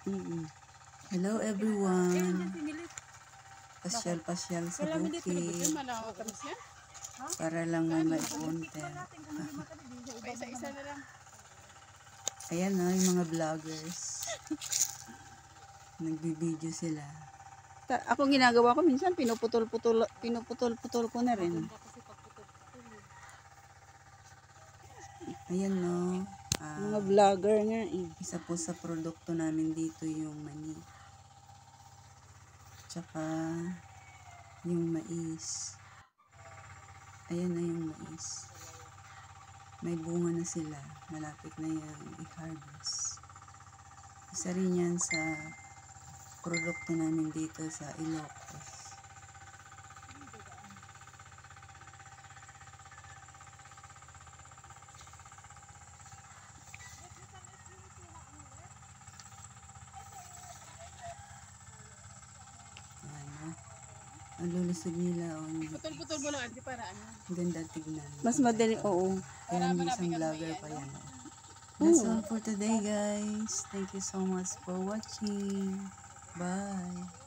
Hello everyone. Pasyal-pasyal sa bukid. Para lang may content. Isa na lang. Ayan na yung mga vloggers. Nagbibideo sila. Ako ginagawa ko minsan pinuputol-putol ko na rin. Ayan no. Mga vlogger nga eh. Isa po sa produkto namin dito yung mani. Tsaka yung mais. Ayan na yung mais. May bunga na sila. Malapit na yung i-harvest. Isa rin yan sa produkto namin dito sa Ilocos. Ang lulusog nila. Putol-putol mo lang para ano. Ganda tignan. Mas madali, oo. Kaya may isang vlogger pa yan. That's all for today guys. Thank you so much for watching. Bye.